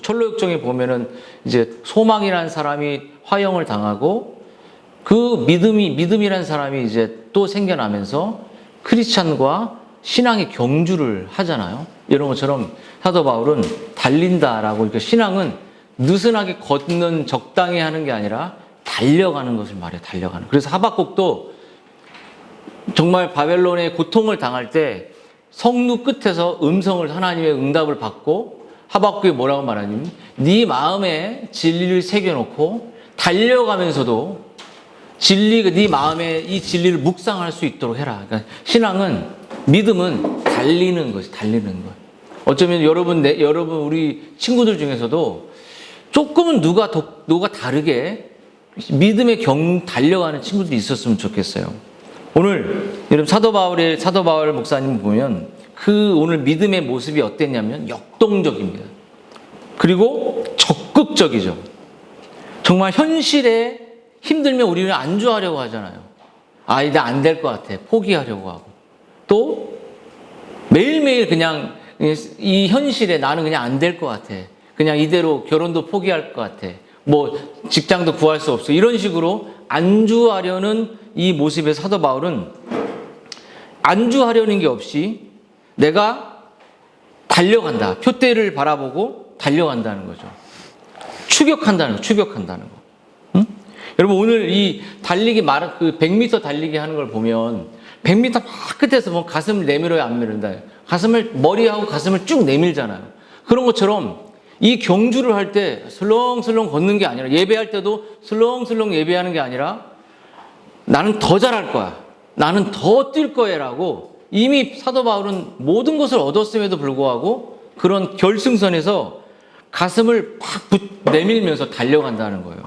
철로역정에 보면은 이제 소망이라는 사람이 화형을 당하고 그 믿음이라는 사람이 이제 또 생겨나면서 크리스찬과 신앙의 경주를 하잖아요. 이런 것처럼 사도 바울은 달린다라고, 이렇게 신앙은 느슨하게 걷는, 적당히 하는 게 아니라 달려가는 것을 말해요. 달려가는. 그래서 하박국도 정말 바벨론의 고통을 당할 때 성루 끝에서 하나님의 응답을 받고, 하박국이 뭐라고 말하냐면, 네 마음에 진리를 새겨놓고 달려가면서도 네 마음에 이 진리를 묵상할 수 있도록 해라. 그러니까 신앙은, 믿음은 달리는 것이, 달리는 것. 어쩌면 여러분 우리 친구들 중에서도 조금은 누가 다르게 믿음의 달려가는 친구들이 있었으면 좋겠어요. 오늘 여러분 사도 바울 목사님 보면 그 오늘 믿음의 모습이 어땠냐면 역동적입니다. 그리고 적극적이죠. 정말 현실에 힘들면 우리는 안주하려고 하잖아요. 이제 안 될 것 같아. 포기하려고 하고. 또 매일매일 그냥 이 현실에 나는 그냥 안 될 것 같아. 그냥 이대로 결혼도 포기할 것 같아. 뭐 직장도 구할 수 없어. 이런 식으로 안주하려는 이 모습의 사도 바울은 안주하려는 게 없이 내가 달려간다. 표대를 바라보고 달려간다는 거죠. 추격한다는 거. 응? 여러분 오늘 이 달리기 그 100m 달리기 하는 걸 보면 100m 막 끝에서 뭐 가슴을 내밀어야 안 밀는다. 머리하고 가슴을 쭉 내밀잖아요. 그런 것처럼 이 경주를 할 때 슬렁슬렁 걷는 게 아니라, 예배할 때도 슬렁슬렁 예배하는 게 아니라 나는 더 잘할 거야. 나는 더 뛸 거야라고 이미 사도 바울은 모든 것을 얻었음에도 불구하고 그런 결승선에서 가슴을 팍 내밀면서 달려간다는 거예요.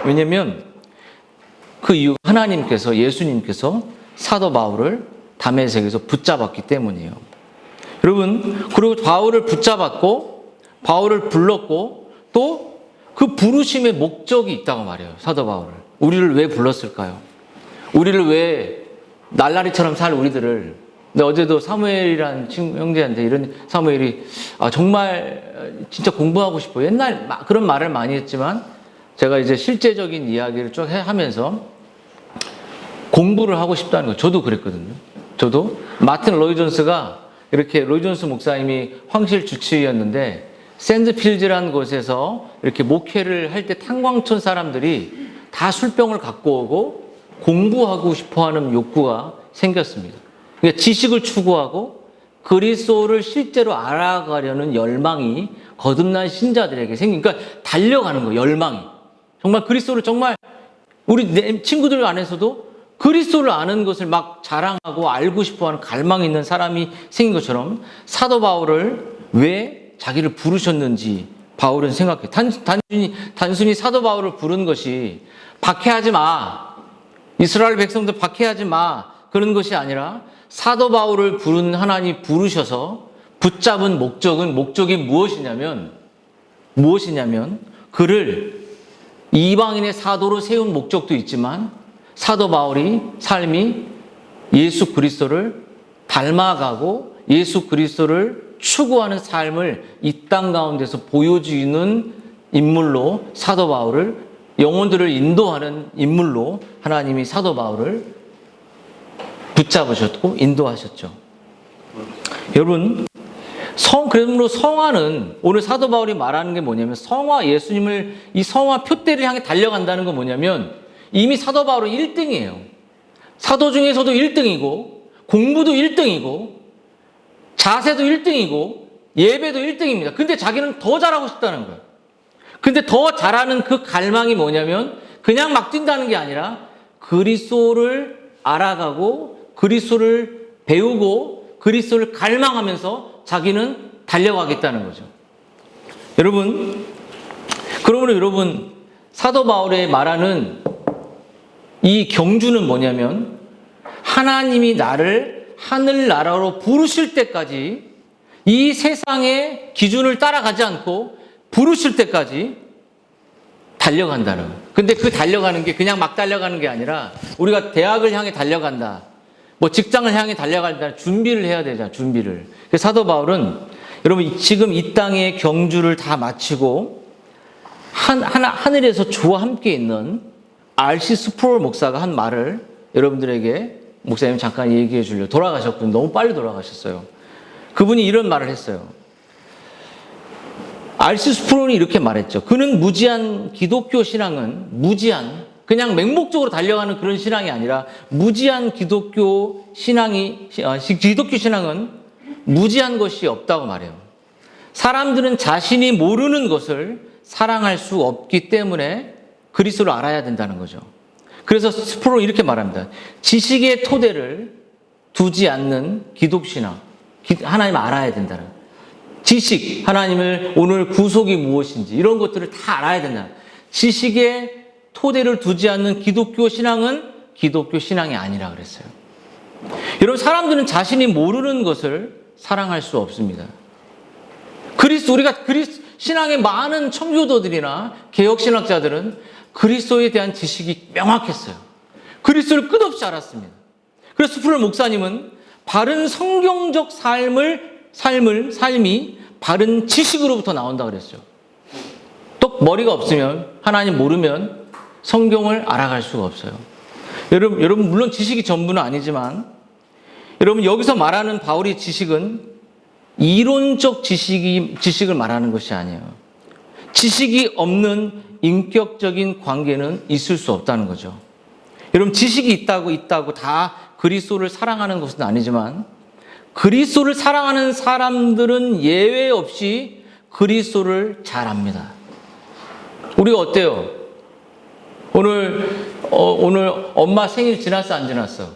왜냐하면 그 이유 하나님께서, 예수님께서 사도 바울을 다메섹에서 붙잡았기 때문이에요. 여러분, 그리고 바울을 붙잡았고 바울을 불렀고 또 그 부르심의 목적이 있다고 말해요. 사도 바울을. 우리를 왜 불렀을까요? 우리를 왜 날라리처럼 살 우리들을. 근데 어제도 사무엘이라는 형제한테 이런 사무엘이 정말 진짜 공부하고 싶어. 옛날 그런 말을 많이 했지만 제가 이제 실제적인 이야기를 쭉 하면서 공부를 하고 싶다는 거. 저도 그랬거든요. 저도 마틴 로이 존스가 이렇게 로이 존스 목사님이 황실 주치의였는데 샌드필즈라는 곳에서 이렇게 목회를 할 때 탄광촌 사람들이 다 술병을 갖고 오고 공부하고 싶어하는 욕구가 생겼습니다. 그러니까 지식을 추구하고 그리스도를 실제로 알아가려는 열망이 거듭난 신자들에게 생긴, 그러니까 달려가는 거예요. 열망이. 정말 그리스도를, 정말 우리 내 친구들 안에서도 그리스도를 아는 것을 막 자랑하고 알고 싶어하는 갈망이 있는 사람이 생긴 것처럼 사도 바울을 왜 자기를 부르셨는지 바울은 생각해. 단순히 사도 바울을 부른 것이 박해하지 마, 이스라엘 백성들 박해하지 마, 그런 것이 아니라 사도 바울을 부른 하나님이 부르셔서 붙잡은 목적이 무엇이냐면 그를 이방인의 사도로 세운 목적도 있지만 사도 바울이 삶이 예수 그리스도를 닮아가고 예수 그리스도를 추구하는 삶을 이 땅 가운데서 보여주는 인물로, 사도 바울을, 영혼들을 인도하는 인물로 하나님이 사도 바울을 붙잡으셨고 인도하셨죠. 여러분, 그러므로 성화는, 오늘 사도 바울이 말하는 게 뭐냐면 예수님을, 이 성화 표대를 향해 달려간다는 건 뭐냐면 이미 사도 바울은 1등이에요. 사도 중에서도 1등이고 공부도 1등이고 자세도 1등이고 예배도 1등입니다. 근데 자기는 더 잘하고 싶다는 거예요. 근데 더 잘하는 그 갈망이 뭐냐면 그냥 막 뛴다는 게 아니라 그리스도를 알아가고 그리스도를 배우고 그리스도를 갈망하면서 자기는 달려가겠다는 거죠. 여러분, 그러므로 여러분, 사도 바울의 말하는 이 경주는 뭐냐면 하나님이 나를 하늘나라로 부르실 때까지, 이 세상의 기준을 따라가지 않고 부르실 때까지 달려간다는 거예요. 근데 그 달려가는 게 그냥 막 달려가는 게 아니라 우리가 대학을 향해 달려간다, 뭐 직장을 향해 달려간다, 준비를 해야 되잖아. 준비를. 그래서 사도 바울은 여러분, 지금 이 땅의 경주를 다 마치고 하늘에서 주와 함께 있는 R.C. 스프롤 목사가 한 말을 여러분들에게 목사님 잠깐 얘기해 주려고 돌아가셨군요. 너무 빨리 돌아가셨어요. 그분이 이런 말을 했어요. R.C. 스프롤이 이렇게 말했죠. 그는 무지한 기독교 신앙은 무지한 그냥 맹목적으로 달려가는 그런 신앙이 아니라 무지한 기독교 신앙은 무지한 것이 없다고 말해요. 사람들은 자신이 모르는 것을 사랑할 수 없기 때문에 그리스도를 알아야 된다는 거죠. 그래서 스프롤은 이렇게 말합니다. 지식의 토대를 두지 않는 기독신앙, 하나님을 알아야 된다는 거예요. 지식, 하나님을 오늘 구속이 무엇인지 이런 것들을 다 알아야 된다. 지식의 토대를 두지 않는 기독교 신앙은 기독교 신앙이 아니라 그랬어요. 여러분, 사람들은 자신이 모르는 것을 사랑할 수 없습니다. 우리가 신앙의 많은 청교도들이나 개혁신학자들은 그리스도에 대한 지식이 명확했어요. 그리스도를 끝없이 알았습니다. 그래서 스프롤 목사님은 바른 성경적 삶이 바른 지식으로부터 나온다 그랬어요. 또 머리가 없으면, 하나님 모르면 성경을 알아갈 수가 없어요. 여러분 물론 지식이 전부는 아니지만 여러분 여기서 말하는 바울의 지식은 이론적 지식을 말하는 것이 아니에요. 지식이 없는 인격적인 관계는 있을 수 없다는 거죠. 여러분 지식이 있다고 다 그리스도를 사랑하는 것은 아니지만 그리스도를 사랑하는 사람들은 예외 없이 그리스도를 잘 압니다. 우리가 어때요? 오늘 엄마 생일 지났어, 안 지났어?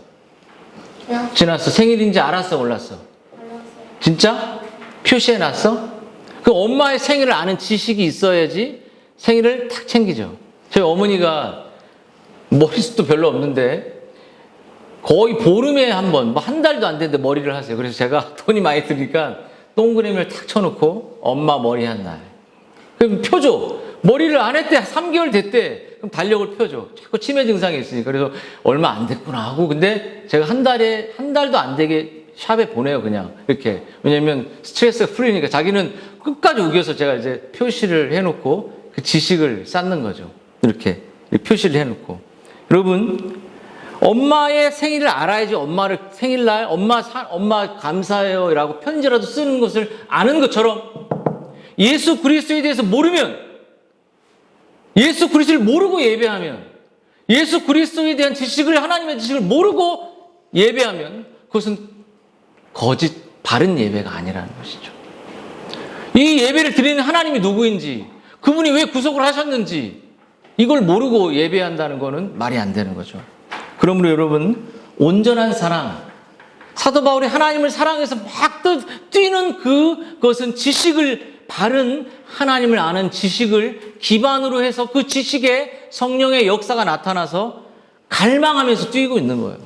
지났어. 생일인지 알았어, 몰랐어? 진짜? 표시해놨어? 그 엄마의 생일을 아는 지식이 있어야지 생일을 탁 챙기죠. 저희 어머니가 머리숱도 별로 없는데 거의 보름에 한 번, 한 달도 안 됐는데 머리를 하세요. 그래서 제가 돈이 많이 드니까 동그라미를 탁 쳐놓고 엄마 머리 한 날. 그럼 펴줘. 머리를 안 했대. 3개월 됐대. 그럼 달력을 펴줘. 자꾸 치매 증상이 있으니까. 그래서 얼마 안 됐구나 하고. 근데 제가 한 달도 안 되게 샵에 보내요, 그냥. 이렇게. 왜냐면 스트레스가 풀리니까 자기는 끝까지 우겨서 제가 이제 표시를 해놓고 그 지식을 쌓는 거죠. 이렇게 표시를 해놓고. 여러분, 엄마의 생일을 알아야지 엄마를 생일날 엄마 감사해요 라고 편지라도 쓰는 것을 아는 것처럼 예수 그리스도에 대해서 모르면 예수 그리스도를 모르고 예배하면 예수 그리스도에 대한 지식을 하나님의 지식을 모르고 예배하면 그것은 거짓 바른 예배가 아니라는 것이죠. 이 예배를 드리는 하나님이 누구인지 그분이 왜 구속을 하셨는지 이걸 모르고 예배한다는 것은 말이 안 되는 거죠. 그러므로 여러분 온전한 사랑 사도 바울이 하나님을 사랑해서 막 뛰는 그것은 지식을 바른 하나님을 아는 지식을 기반으로 해서 그 지식에 성령의 역사가 나타나서 갈망하면서 뛰고 있는 거예요.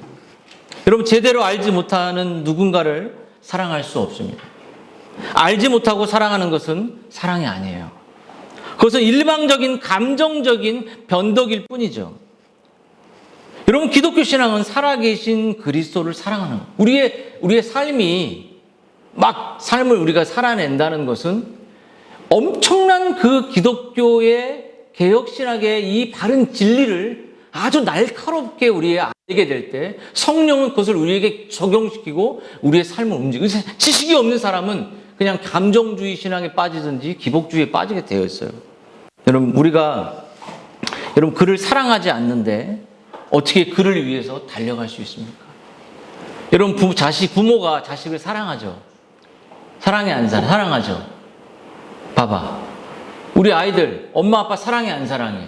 여러분 제대로 알지 못하는 누군가를 사랑할 수 없습니다. 알지 못하고 사랑하는 것은 사랑이 아니에요. 그것은 일방적인 감정적인 변덕일 뿐이죠. 여러분 기독교 신앙은 살아계신 그리스도를 사랑하는 거예요. 우리의 삶이 막 삶을 우리가 살아낸다는 것은 엄청난 그 기독교의 개혁신학의 이 바른 진리를 아주 날카롭게 우리에 알게 될 때 성령은 그것을 우리에게 적용시키고 우리의 삶을 움직이고 지식이 없는 사람은 그냥 감정주의 신앙에 빠지든지 기복주의에 빠지게 되어 있어요. 여러분 그를 사랑하지 않는데 어떻게 그를 위해서 달려갈 수 있습니까? 여러분 부모가 자식을 사랑하죠. 사랑해 안 사랑하죠. 봐봐. 우리 아이들 엄마 아빠 사랑해 안 사랑해?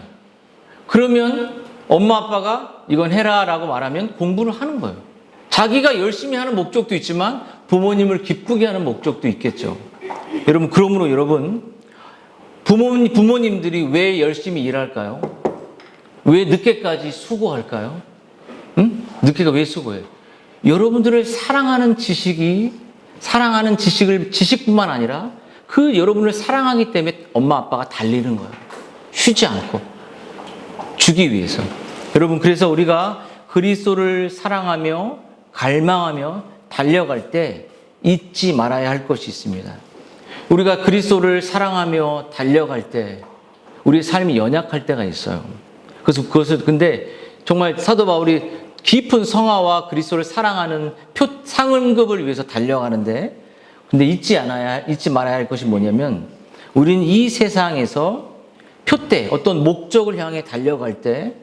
그러면 엄마 아빠가 이건 해라 라고 말하면 공부를 하는 거예요. 자기가 열심히 하는 목적도 있지만 부모님을 기쁘게 하는 목적도 있겠죠. 그러므로 여러분 부모님들이 왜 열심히 일할까요? 왜 늦게까지 수고할까요? 응? 늦게가 왜 수고해요? 여러분들을 사랑하는 지식뿐만 아니라 그 여러분을 사랑하기 때문에 엄마 아빠가 달리는 거예요. 쉬지 않고 주기 위해서. 여러분 그래서 우리가 그리스도를 사랑하며 갈망하며 달려갈 때 잊지 말아야 할 것이 있습니다. 우리가 그리스도를 사랑하며 달려갈 때 우리의 삶이 연약할 때가 있어요. 그래서 근데 정말 사도 바울이 깊은 성화와 그리스도를 사랑하는 상응급을 위해서 달려가는데, 근데 잊지 말아야 할 것이 뭐냐면, 우리는 이 세상에서 표대, 어떤 목적을 향해 달려갈 때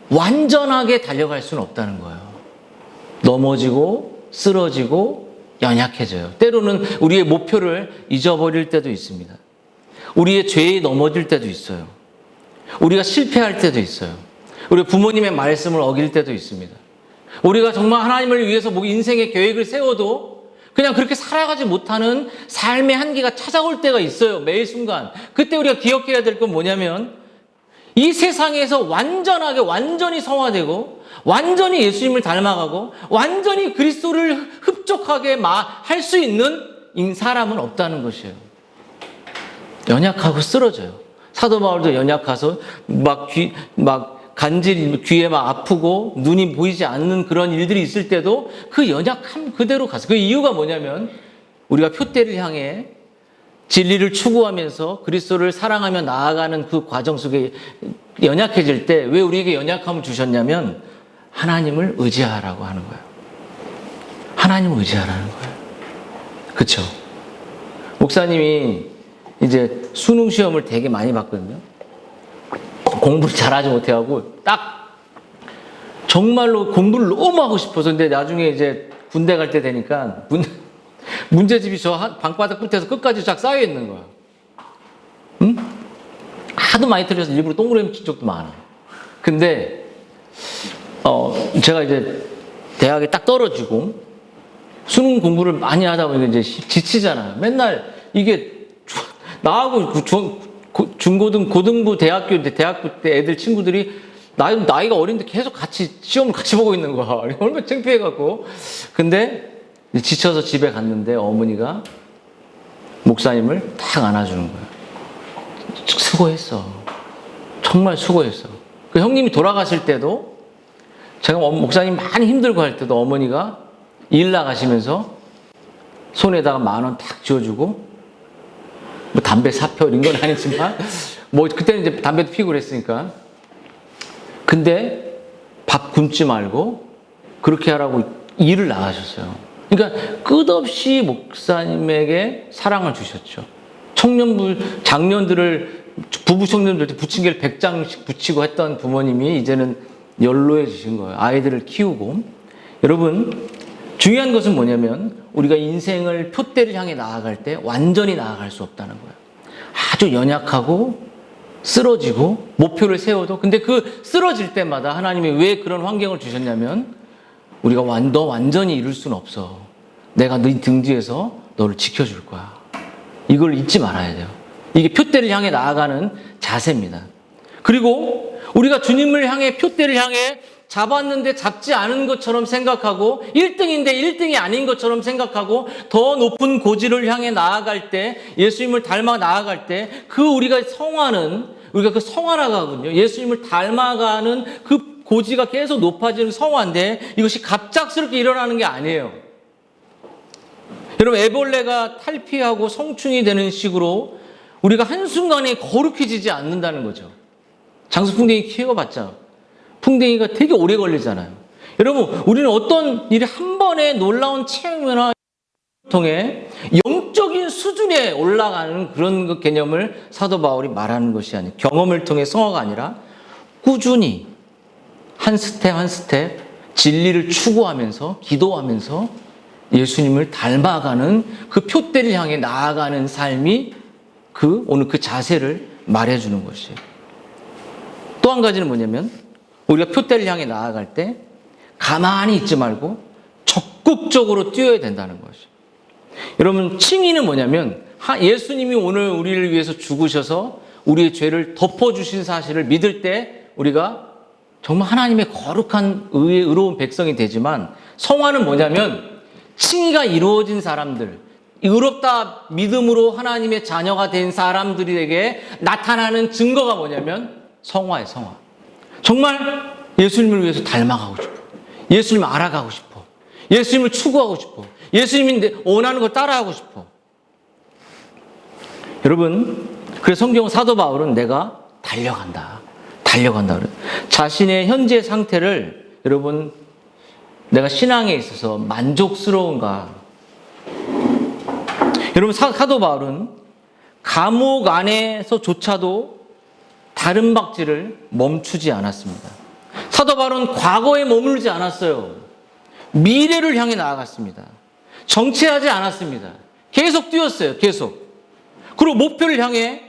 완전하게 달려갈 수는 없다는 거예요. 넘어지고 쓰러지고 연약해져요. 때로는 우리의 목표를 잊어버릴 때도 있습니다. 우리의 죄에 넘어질 때도 있어요. 우리가 실패할 때도 있어요. 우리 부모님의 말씀을 어길 때도 있습니다. 우리가 정말 하나님을 위해서 인생의 계획을 세워도 그냥 그렇게 살아가지 못하는 삶의 한계가 찾아올 때가 있어요. 매일 순간. 그때 우리가 기억해야 될 건 뭐냐면, 이 세상에서 완전히 성화되고 완전히 예수님을 닮아가고 완전히 그리스도를 흡족하게 할 수 있는 사람은 없다는 것이에요. 연약하고 쓰러져요. 사도 바울도 연약해서 간질이 귀에 아프고 눈이 보이지 않는 그런 일들이 있을 때도 그 연약함 그대로 갔어요. 그 이유가 뭐냐면, 우리가 표대를 향해 진리를 추구하면서 그리스도를 사랑하며 나아가는 그 과정 속에 연약해질 때 왜 우리에게 연약함을 주셨냐면, 하나님을 의지하라고 하는 거예요. 하나님을 의지하라는 거예요. 그렇죠? 목사님이 이제 수능 시험을 되게 많이 봤거든요. 공부를 잘하지 못해가고 딱 정말로 공부를 너무 하고 싶어서, 근데 나중에 이제 군대 갈 때 되니까 문제집이 저 방바닥 끝에서 끝까지 쫙 쌓여 있는 거야. 응? 하도 많이 틀려서 일부러 동그라미 친 적도 많아. 근데 제가 이제 대학에 딱 떨어지고 수능 공부를 많이 하다 보니까 이제 지치잖아요. 맨날 이게 나하고 고등부 대학교 때 애들 친구들이 나이가 어린데 계속 같이 시험을 같이 보고 있는 거야. 얼마나 창피해갖고. 근데 지쳐서 집에 갔는데 어머니가 목사님을 딱 안아주는 거야. 수고했어. 정말 수고했어. 그 형님이 돌아가실 때도, 제가 목사님 많이 힘들고 할 때도 어머니가 일 나가시면서 손에다가 10,000원 딱 쥐어주고, 담배 사표 이런 건 아니지만 그때는 이제 담배도 피우고 그랬으니까, 근데 밥 굶지 말고 그렇게 하라고 일을 나가셨어요. 그러니까 끝없이 목사님에게 사랑을 주셨죠. 장년들을, 부부 청년들한테 부침개를 100장씩 붙이고 했던 부모님이 이제는 연로해지신 거예요. 아이들을 키우고. 여러분, 중요한 것은 뭐냐면, 우리가 인생을 표대를 향해 나아갈 때 완전히 나아갈 수 없다는 거예요. 아주 연약하고 쓰러지고 목표를 세워도, 근데 그 쓰러질 때마다 하나님이 왜 그런 환경을 주셨냐면, 우리가 너 완전히 이룰 수는 없어. 내가 네 등 뒤에서 너를 지켜줄 거야. 이걸 잊지 말아야 돼요. 이게 표대를 향해 나아가는 자세입니다. 그리고 우리가 주님을 향해, 표대를 향해 잡았는데 잡지 않은 것처럼 생각하고 1등인데 1등이 아닌 것처럼 생각하고 더 높은 고지를 향해 나아갈 때, 예수님을 닮아 나아갈 때 우리가 그 성화라거든요. 예수님을 닮아가는 그 고지가 계속 높아지는 성화인데, 이것이 갑작스럽게 일어나는 게 아니에요. 여러분, 애벌레가 탈피하고 성충이 되는 식으로 우리가 한순간에 거룩해지지 않는다는 거죠. 장수풍뎅이 키워봤자 풍뎅이가 되게 오래 걸리잖아요. 여러분, 우리는 어떤 일이 한 번에 놀라운 체험이나 통해 영적인 수준에 올라가는 그런 그 개념을 사도 바울이 말하는 것이 아니에요. 경험을 통해 성화가 아니라 꾸준히 한 스텝 한 스텝 진리를 추구하면서 기도하면서 예수님을 닮아가는 그 표대를 향해 나아가는 삶이 오늘 그 자세를 말해주는 것이에요. 또 한 가지는 뭐냐면, 우리가 표대를 향해 나아갈 때 가만히 있지 말고 적극적으로 뛰어야 된다는 것이에요. 여러분, 칭의는 뭐냐면, 예수님이 오늘 우리를 위해서 죽으셔서 우리의 죄를 덮어주신 사실을 믿을 때 우리가 정말 하나님의 거룩한 의로운 백성이 되지만, 성화는 뭐냐면, 칭의가 이루어진 사람들, 의롭다 믿음으로 하나님의 자녀가 된 사람들에게 나타나는 증거가 뭐냐면 성화예요, 성화. 정말 예수님을 위해서 닮아가고 싶어. 예수님을 알아가고 싶어. 예수님을 추구하고 싶어. 예수님이 원하는 걸 따라하고 싶어. 여러분, 그래서 성경 사도 바울은 내가 달려간다. 달려간다. 자신의 현재 상태를 여러분, 내가 신앙에 있어서 만족스러운가? 여러분, 사도 바울은 감옥 안에서조차도 다른 박질을 멈추지 않았습니다. 사도 바울은 과거에 머물지 않았어요. 미래를 향해 나아갔습니다. 정체하지 않았습니다. 계속 뛰었어요. 계속. 그리고 목표를 향해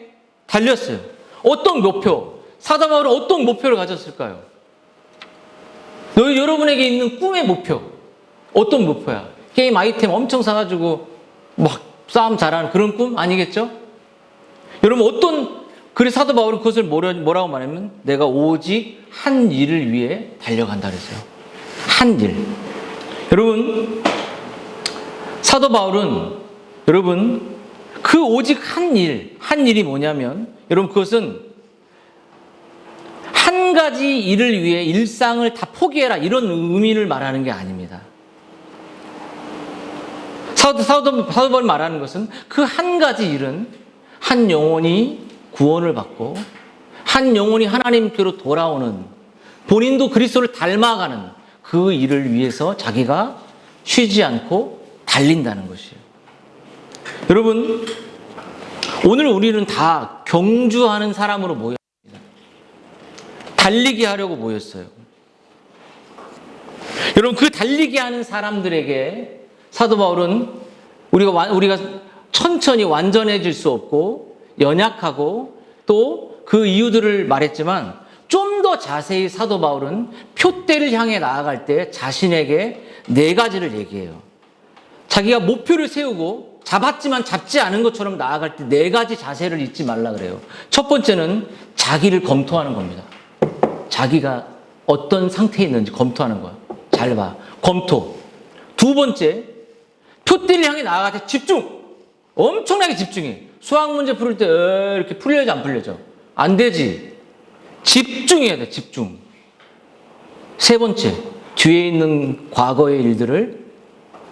달렸어요. 어떤 목표? 사도 바울은 어떤 목표를 가졌을까요? 여러분에게 있는 꿈의 목표. 어떤 목표야? 게임 아이템 엄청 사가지고 막 싸움 잘하는 그런 꿈? 아니겠죠? 여러분, 그래서 사도 바울은 그것을 뭐라고 말하면 내가 오직 한 일을 위해 달려간다 그랬어요. 한 일. 여러분, 사도 바울은 여러분, 그 오직 한 일이 뭐냐면 여러분, 그것은 한 가지 일을 위해 일상을 다 포기해라 이런 의미를 말하는 게 아닙니다. 사도 바울이 말하는 것은 그 한 가지 일은 한 영혼이 구원을 받고 한 영혼이 하나님께로 돌아오는, 본인도 그리스도를 닮아가는 그 일을 위해서 자기가 쉬지 않고 달린다는 것이에요. 여러분, 오늘 우리는 다 경주하는 사람으로 모였습니다. 달리기 하려고 모였어요. 여러분, 그 달리기 하는 사람들에게 사도 바울은 우리가 천천히 완전해질 수 없고 연약하고 또 그 이유들을 말했지만 좀 더 자세히 사도 바울은 표대를 향해 나아갈 때 자신에게 4가지를 얘기해요. 자기가 목표를 세우고 잡았지만 잡지 않은 것처럼 나아갈 때 4가지 자세를 잊지 말라 그래요. 첫 번째는 자기를 검토하는 겁니다. 자기가 어떤 상태에 있는지 검토하는 거야. 잘 봐. 검토. 두 번째, 표대를 향해 나아갈 때 집중. 엄청나게 집중해. 수학 문제 풀 때 이렇게 풀려져 안 풀려져? 안 되지. 집중해야 돼. 집중. 세 번째, 뒤에 있는 과거의 일들을,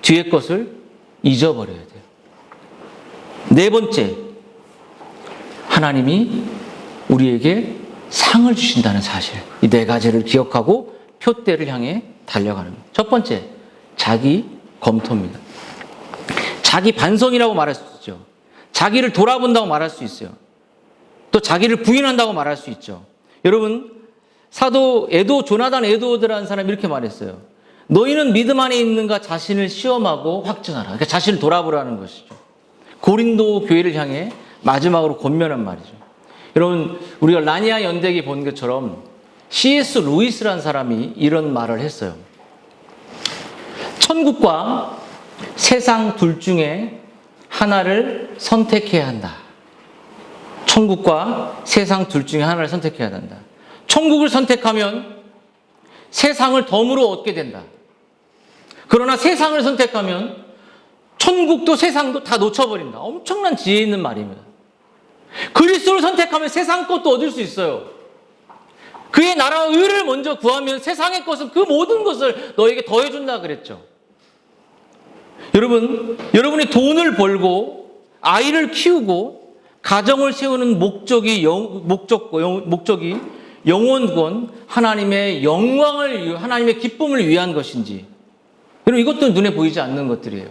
뒤의 것을 잊어버려야 돼요. 네 번째, 하나님이 우리에게 상을 주신다는 사실. 이 4가지를 기억하고 표대를 향해 달려가는 거예요. 첫 번째, 자기 검토입니다. 자기 반성이라고 말할 수 있죠. 자기를 돌아본다고 말할 수 있어요. 또 자기를 부인한다고 말할 수 있죠. 여러분, 조나단 에드워드라는 사람이 이렇게 말했어요. 너희는 믿음 안에 있는가 자신을 시험하고 확증하라. 그러니까 자신을 돌아보라는 것이죠. 고린도 교회를 향해 마지막으로 권면한 말이죠. 여러분, 우리가 라니아 연대기 본 것처럼 C.S. 루이스라는 사람이 이런 말을 했어요. 천국과 세상 둘 중에 하나를 선택해야 한다. 천국과 세상 둘 중에 하나를 선택해야 한다. 천국을 선택하면 세상을 덤으로 얻게 된다. 그러나 세상을 선택하면 천국도 세상도 다 놓쳐버린다. 엄청난 지혜 있는 말입니다. 그리스도를 선택하면 세상 것도 얻을 수 있어요. 그의 나라와 의를 먼저 구하면 세상의 것은 그 모든 것을 너에게 더해준다 그랬죠. 여러분이 돈을 벌고 아이를 키우고 가정을 세우는 목적이 영원권, 하나님의 영광을, 하나님의 기쁨을 위한 것인지, 여러분, 이것도 눈에 보이지 않는 것들이에요.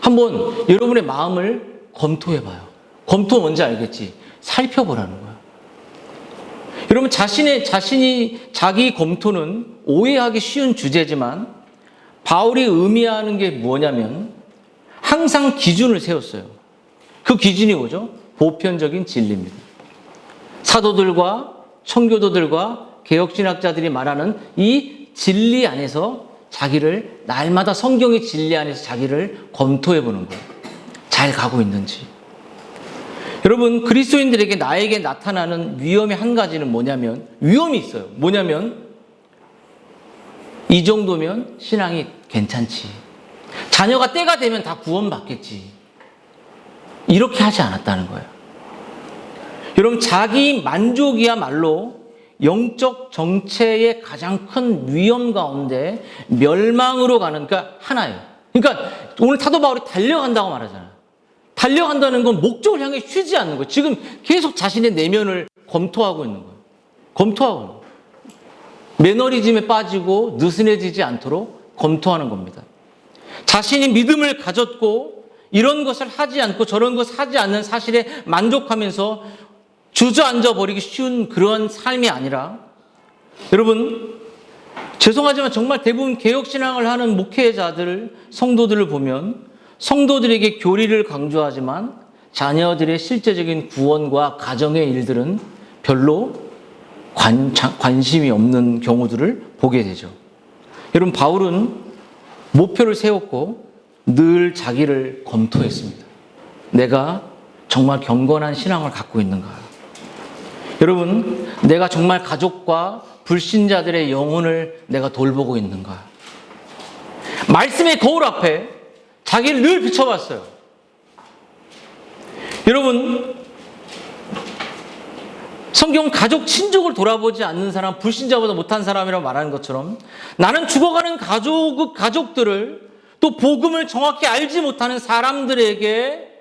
한번 여러분의 마음을 검토해봐요. 검토 뭔지 알겠지? 살펴보라는 거야. 여러분, 자기 검토는 오해하기 쉬운 주제지만 바울이 의미하는 게 뭐냐면 항상 기준을 세웠어요. 그 기준이 뭐죠? 보편적인 진리입니다. 사도들과 청교도들과 개혁신학자들이 말하는 이 진리 안에서 자기를, 날마다 성경의 진리 안에서 자기를 검토해 보는 거예요. 잘 가고 있는지. 여러분, 그리스도인들에게 나에게 나타나는 위험의 한 가지는 뭐냐면, 위험이 있어요. 뭐냐면 이 정도면 신앙이 괜찮지. 자녀가 때가 되면 다 구원받겠지. 이렇게 하지 않았다는 거예요. 여러분, 자기 만족이야말로 영적 정체의 가장 큰 위험 가운데 멸망으로 가는, 그러니까 하나예요. 그러니까 오늘 사도 바울이 달려간다고 말하잖아요. 달려간다는 건 목적을 향해 쉬지 않는 거예요. 지금 계속 자신의 내면을 검토하고 있는 거예요. 검토하고 있는 거예요. 매너리즘에 빠지고 느슨해지지 않도록 검토하는 겁니다. 자신이 믿음을 가졌고 이런 것을 하지 않고 저런 것을 하지 않는 사실에 만족하면서 주저앉아 버리기 쉬운 그런 삶이 아니라, 여러분 죄송하지만 정말 대부분 개혁신앙을 하는 목회자들, 성도들을 보면 성도들에게 교리를 강조하지만 자녀들의 실제적인 구원과 가정의 일들은 별로 관심이 없는 경우들을 보게 되죠. 여러분 바울은 목표를 세웠고 늘 자기를 검토했습니다. 내가 정말 경건한 신앙을 갖고 있는가? 여러분, 내가 정말 가족과 불신자들의 영혼을 내가 돌보고 있는가? 말씀의 거울 앞에 자기를 늘 비춰봤어요. 여러분, 성경은 가족, 친족을 돌아보지 않는 사람, 불신자보다 못한 사람이라고 말하는 것처럼 나는 죽어가는 가족들을 또 복음을 정확히 알지 못하는 사람들에게,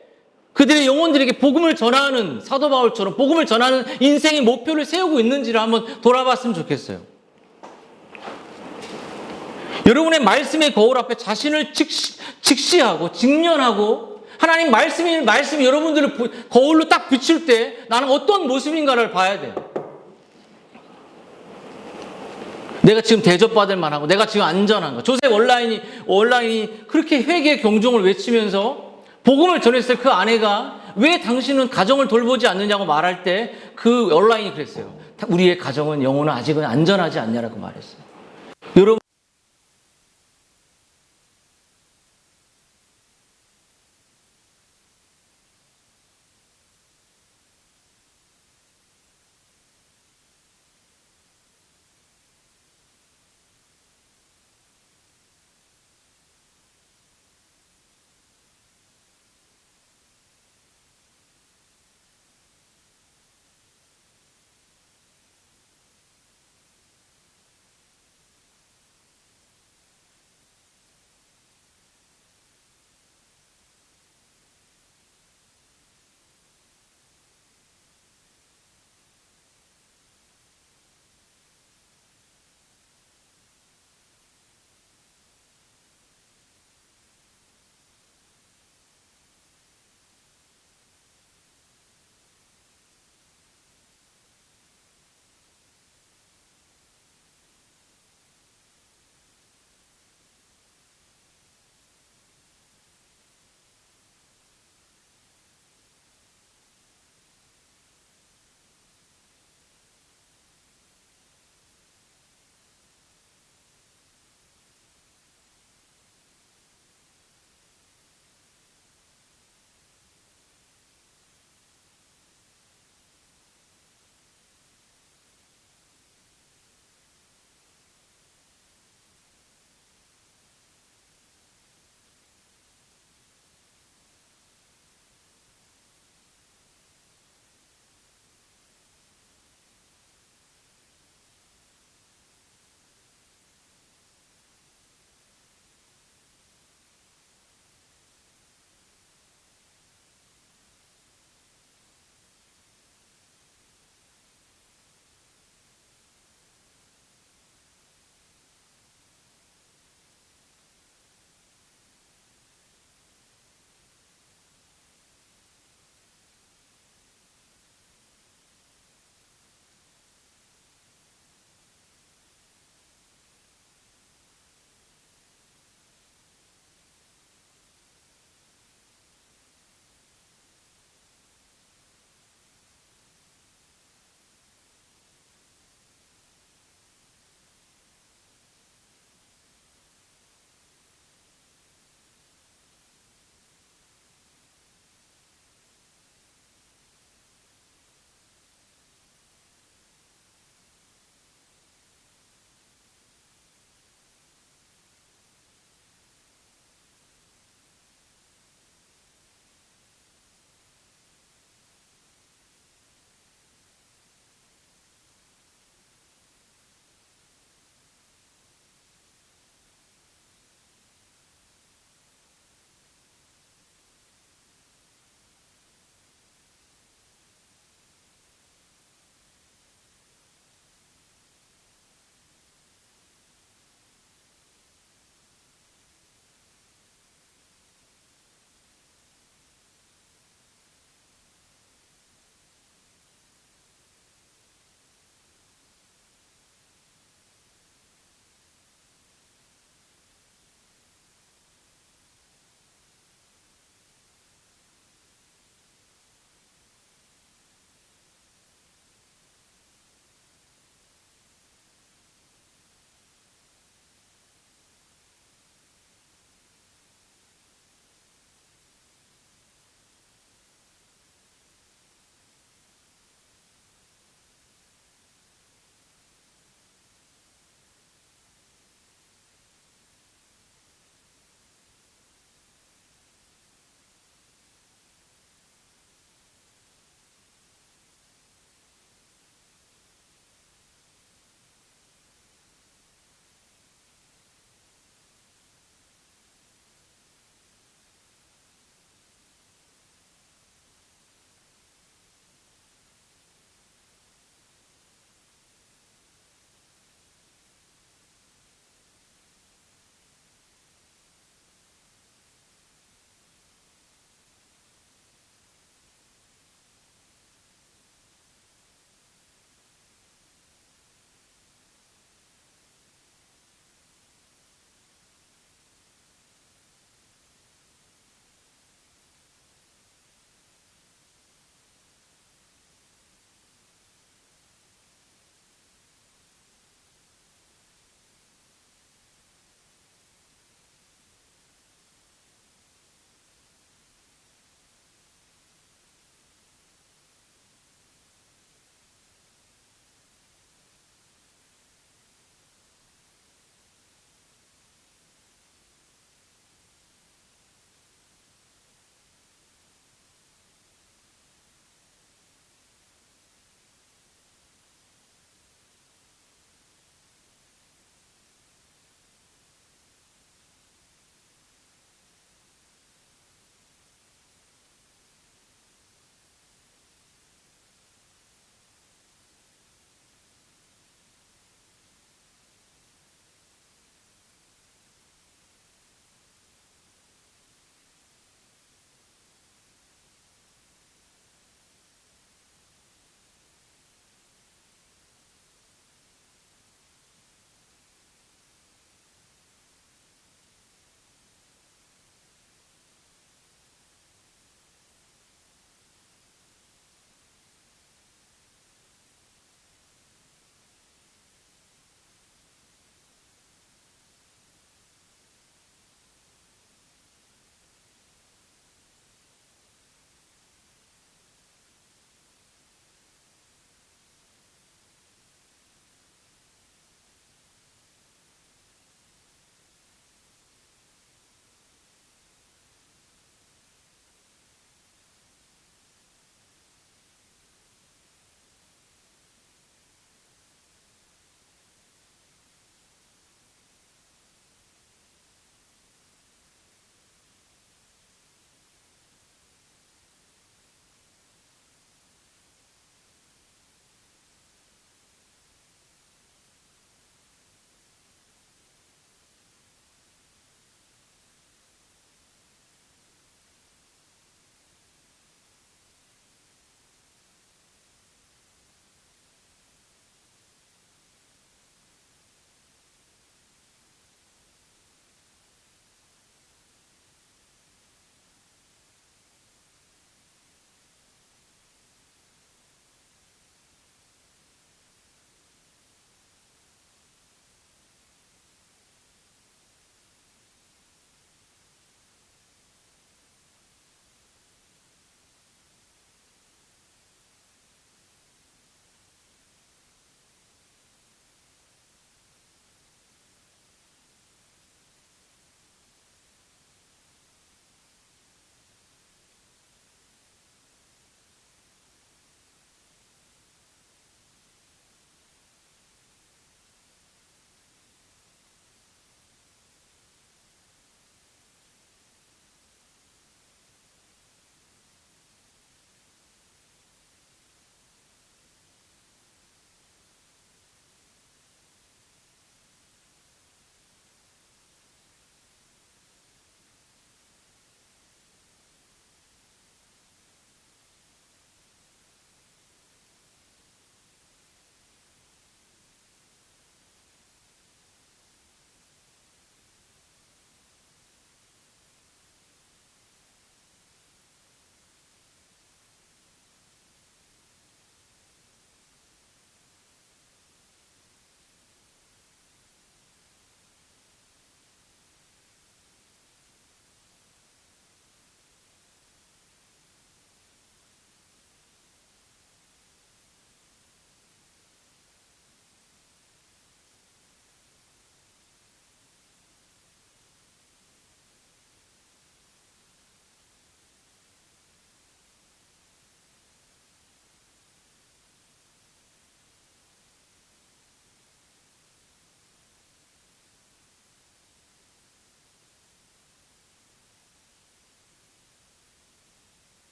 그들의 영혼들에게 복음을 전하는, 사도 바울처럼 복음을 전하는 인생의 목표를 세우고 있는지를 한번 돌아봤으면 좋겠어요. 여러분의 말씀의 거울 앞에 자신을 직시하고 직면하고 하나님 말씀이 여러분들을 거울로 딱 비출 때 나는 어떤 모습인가를 봐야 돼요. 내가 지금 대접받을 만하고 내가 지금 안전한가. 조셉 온라인이 그렇게 회개의 경종을 외치면서 복음을 전했을 그 아내가 왜 당신은 가정을 돌보지 않느냐고 말할 때 그 온라인이 그랬어요. 우리의 가정은 영혼은 아직은 안전하지 않냐라고 말했어요. 여러분